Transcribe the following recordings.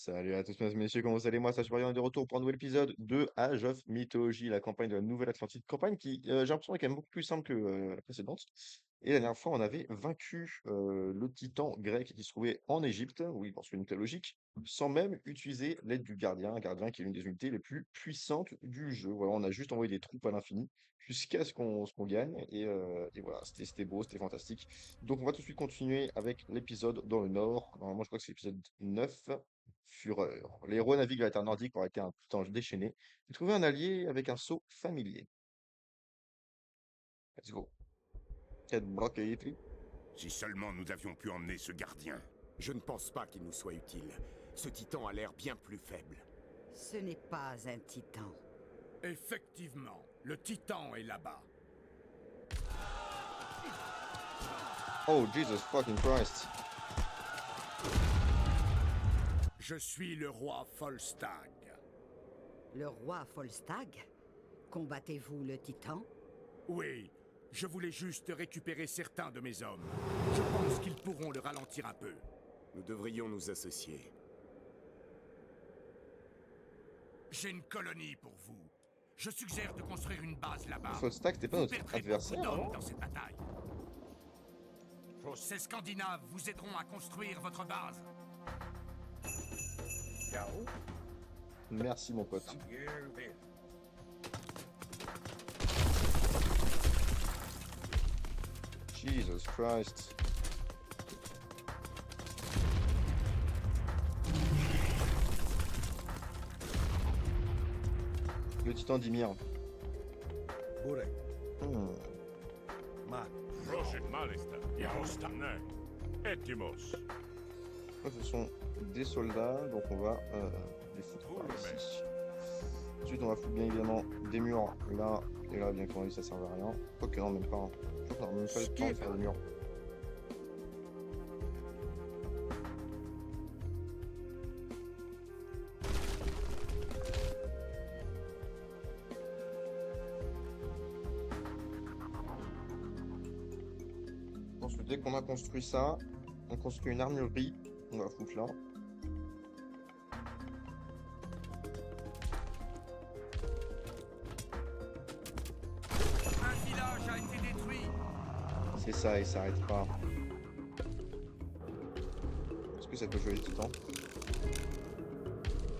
Salut à tous, mesdames et messieurs, comment vous allez? Moi, ça super bien, de retour pour un nouvel épisode de Age of Mythology, la campagne de la Nouvelle-Atlantide. Campagne qui, j'ai l'impression, est quand même beaucoup plus simple que la précédente. Et la dernière fois, on avait vaincu le titan grec qui se trouvait en Égypte, oui, pour une logique, sans même utiliser l'aide du gardien, un gardien qui est l'une des unités les plus puissantes du jeu. Voilà, on a juste envoyé des troupes à l'infini jusqu'à ce qu'on gagne. Et voilà, c'était beau, c'était fantastique. Donc, on va tout de suite continuer avec l'épisode dans le nord. Normalement, je crois que c'est l'épisode 9. Fureur. Les héros naviguent vers la terre nordique pour arrêter un ange déchaîné et trouver un allié avec un sceau familier. Let's go. Quête Brock et Yetri. Si seulement nous avions pu emmener ce gardien. Je ne pense pas qu'il nous soit utile. Ce titan a l'air bien plus faible. Ce n'est pas un titan. Effectivement, le titan est là-bas. Oh, Jesus fucking Christ. Je suis le roi Folstag. Le roi Folstag? Combattez-vous le titan? Oui, je voulais juste récupérer certains de mes hommes. Je pense qu'ils pourront le ralentir un peu. Nous devrions nous associer. J'ai une colonie pour vous. Je suggère de construire une base là-bas. Folstag, c'était pas Vous notre perdrez adversaire, beaucoup d'hommes non? dans cette bataille. Ces Scandinaves vous aideront à construire votre base. Merci, mon pote. Jesus Christ. Le titan d'Ymir. Hmm. Prosit malista, Yarostane, Etimos. Là, ce sont des soldats, donc on va les foutre par ici. Ensuite, on va foutre bien évidemment des murs là et là, bien qu'on ça servait à rien. Quoique non, même pas. Hein. Je crois qu'on n'a même pas le temps de faire des murs. Ensuite, dès qu'on a construit ça, on construit une armurerie. On va foutre là. Un village a été détruit. C'est ça, il s'arrête pas. Est-ce que ça peut geler le titan?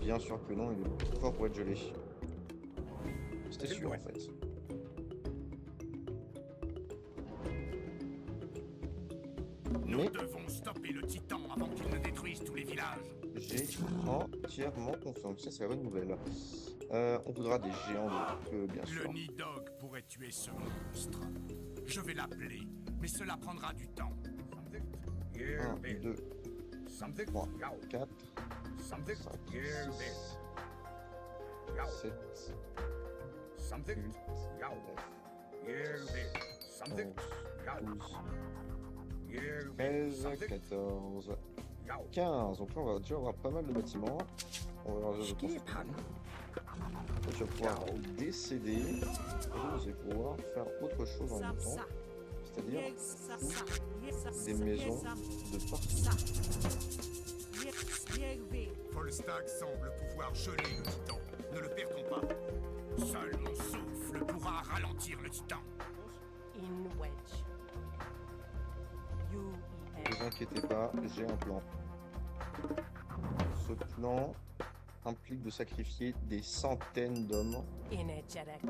Bien sûr que non, il est trop fort pour être gelé. C'était sûr en fait. Nous devons stopper le titan avant qu'il ne détruise tous les villages. J'ai entièrement confiance. Ça, c'est la bonne nouvelle. On voudra des géants de feu, bien Le sûr. Nidog pourrait tuer ce monstre. Je vais l'appeler, mais cela prendra du temps. 1, 2, 3, 4, 5, 6, 7, 8, 9, 11, 12, 13, 14, 15. Donc là, on va déjà avoir pas mal de bâtiments. On va avoir déjà de construire. Tu vas pouvoir décéder. Et vous allez pouvoir faire autre chose en même temps. C'est-à-dire des maisons de partout. Folstag semble pouvoir geler le titan. Ne le perdons pas. Seul mon souffle pourra ralentir le titan. In wedge. Ne vous inquiétez pas, j'ai un plan. Ce plan implique de sacrifier des centaines d'hommes, Energetic.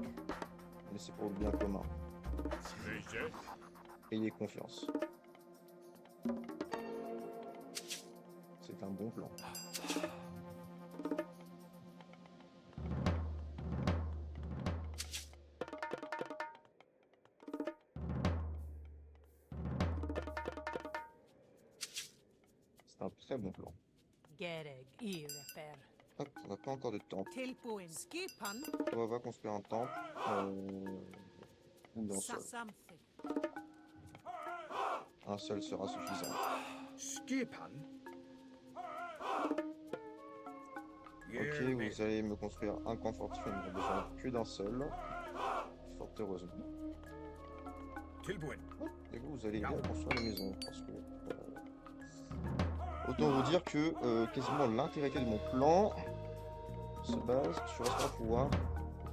mais c'est pour le bien commun. Riget, Ayez confiance. C'est un bon plan. C'est un très bon plan. Gereg Irefer. Hop, on n'a pas encore de temple. Tilpoin. Skipan. On va construire un temple. Ou d'un seul. Sasamthi. Un seul sera suffisant. Ok, vous allez me construire un camp fortifié, on n'a besoin que d'un seul. Fort heureusement. Et vous allez bien construire les maisons, parce que Autant vous dire que quasiment l'intégrité de mon plan se base sur ce qu'on va pouvoir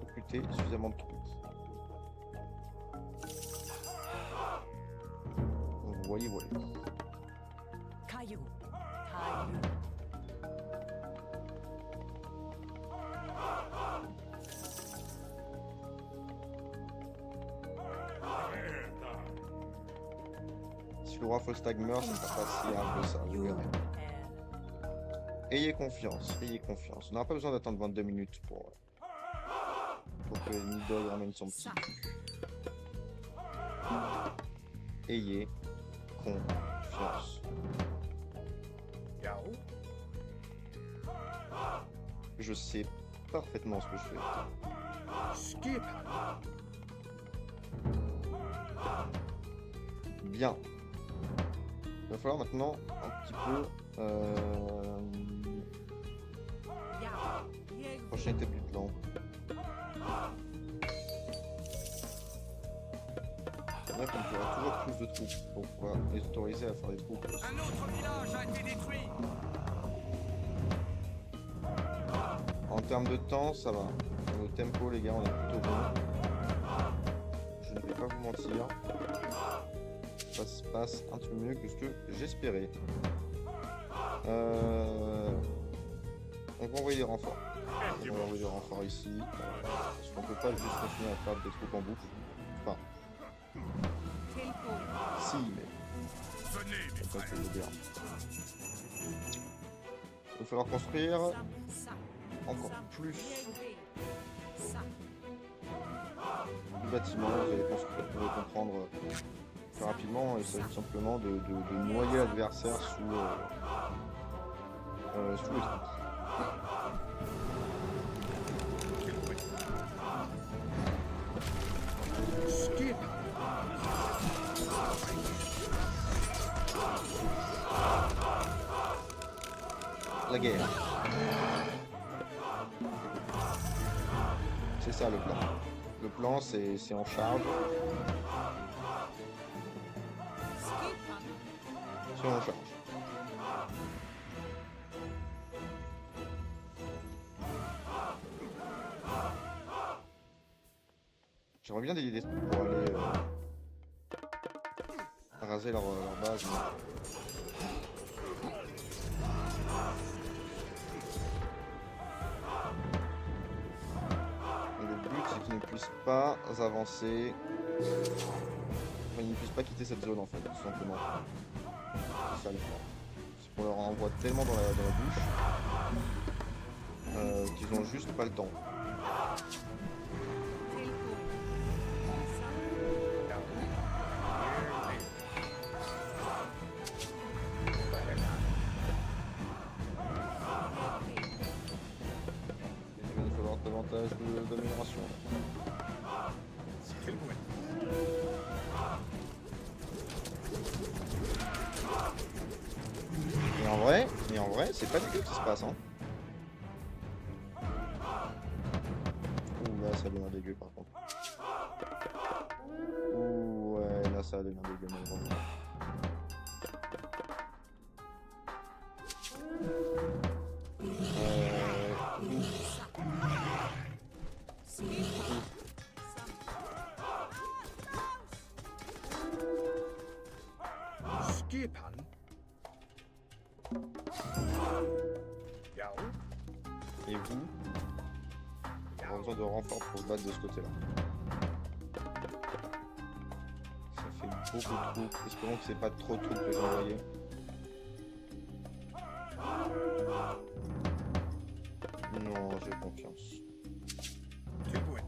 recruter suffisamment de troupes. Voyez, voyez. Caillou. Caillou. Si le roi Folstag meurt, ça sera pas si grave que ça, vous verrez. Ayez confiance, ayez confiance. On n'aura pas besoin d'attendre 22 minutes pour que Nidog ramène son petit cul. Ayez confiance. Yao. Je sais parfaitement ce que je fais. Skip. Bien. Il va falloir maintenant un petit peu... Prochain étape du plan. C'est vrai qu'on aura toujours plus de troupes pour pouvoir les autoriser à faire des troupes. Un autre village a été détruit. En termes de temps, ça va. Le tempo, les gars, on est plutôt bon. Je ne vais pas vous mentir. Ça se passe un petit peu mieux que ce que j'espérais. On va envoyer des renforts. On va envoyer des renforts ici. Parce qu'on peut pas juste continuer à faire des troupes en boucle. Enfin, si, mais Venez, mes c'est pas ce frères. que je veux dire. Il va falloir construire encore plus de bâtiments. Vous allez comprendre plus rapidement. Il s'agit simplement de noyer l'adversaire sous les troupes. Skip. La guerre. C'est ça le plan. Le plan, c'est en charge. C'est en charge. J'aimerais bien des idées pour aller raser leur base. Et le but, c'est qu'ils ne puissent pas avancer. Enfin, ils ne puissent pas quitter cette zone en fait, tout simplement. C'est ça le plan. C'est qu'on leur envoie tellement dans la bouche qu'ils ont juste pas le temps. Il va nous falloir davantage d'amélioration. Quel bruit. Et en vrai, c'est pas dégueu ce qui se passe, hein. Ouh, là, ça devient dégueu, par contre. Ouh, ouais, là, ça devient dégueu, malheureusement. Skip. Yao. Et vous, on a besoin de renforts pour se battre de ce côté-là. Ça fait beaucoup de troupes. Espérons que c'est pas trop de troupes que j'ai envoyées. Non, j'ai confiance. Quel bruit.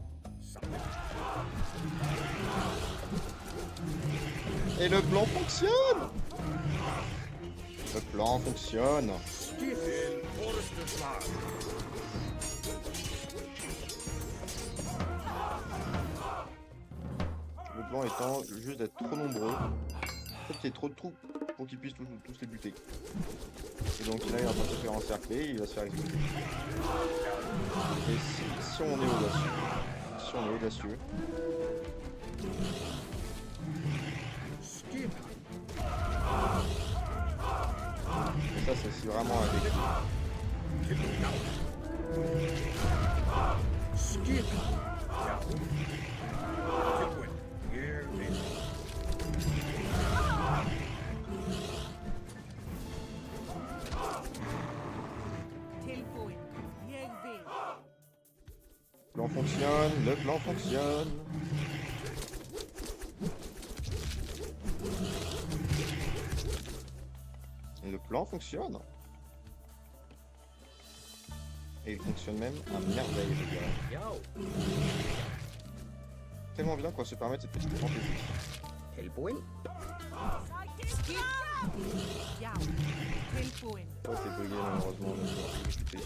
Et le plan fonctionne! Le plan fonctionne! Skip. Le plan étant juste d'être trop nombreux. En fait, il y a trop de troupes pour qu'ils puissent tous les buter. Et donc là, il est en train de se faire encercler et il va se faire exécuter. Et si on est audacieux, Skip. ça Ça, c'est vraiment un dégât. Tilbuin. Yegvin. Le plan fonctionne, le plan fonctionne. Et le plan fonctionne. Et il fonctionne même à merveille, je dirais. Tellement bien qu'on se permettre cette petite fantaisie. Yao. Tilbuin. Ça, c'est bugué malheureusement, donc on va exécuter.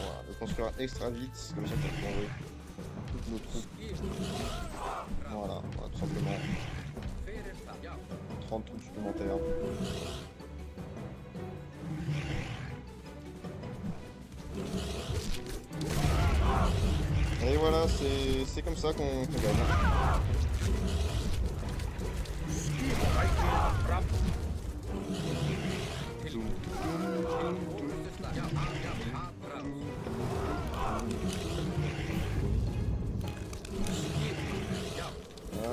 Voilà, le construire extra vite, comme ça, pour envoyer toutes nos troupes. Voilà, tout simplement. 30 troupes supplémentaires. Et voilà, c'est comme ça qu'on gagne.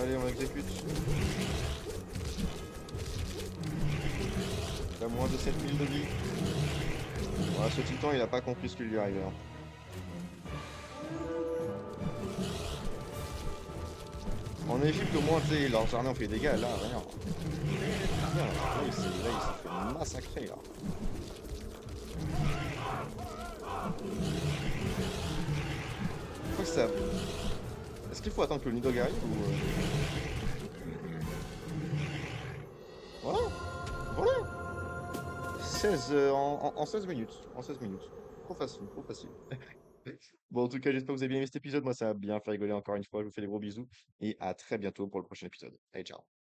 Allez, on exécute. Il a moins de 7000 de vie. Voilà, ce titan, il a pas compris ce qui lui arrivait. Hein. En Égypte, au moins, tu sais, leurs armées ont fait des dégâts. Là, rien. Là, il s'est fait massacrer, là. Je crois que ça... Est-ce qu'il faut attendre que le Nidhogg arrive ou... Voilà. Voilà. 16 en 16 minutes. En 16 minutes. Trop facile, trop facile. Bon, en tout cas, j'espère que vous avez bien aimé cet épisode. Moi, ça a bien fait rigoler encore une fois. Je vous fais des gros bisous et à très bientôt pour le prochain épisode. Allez, ciao.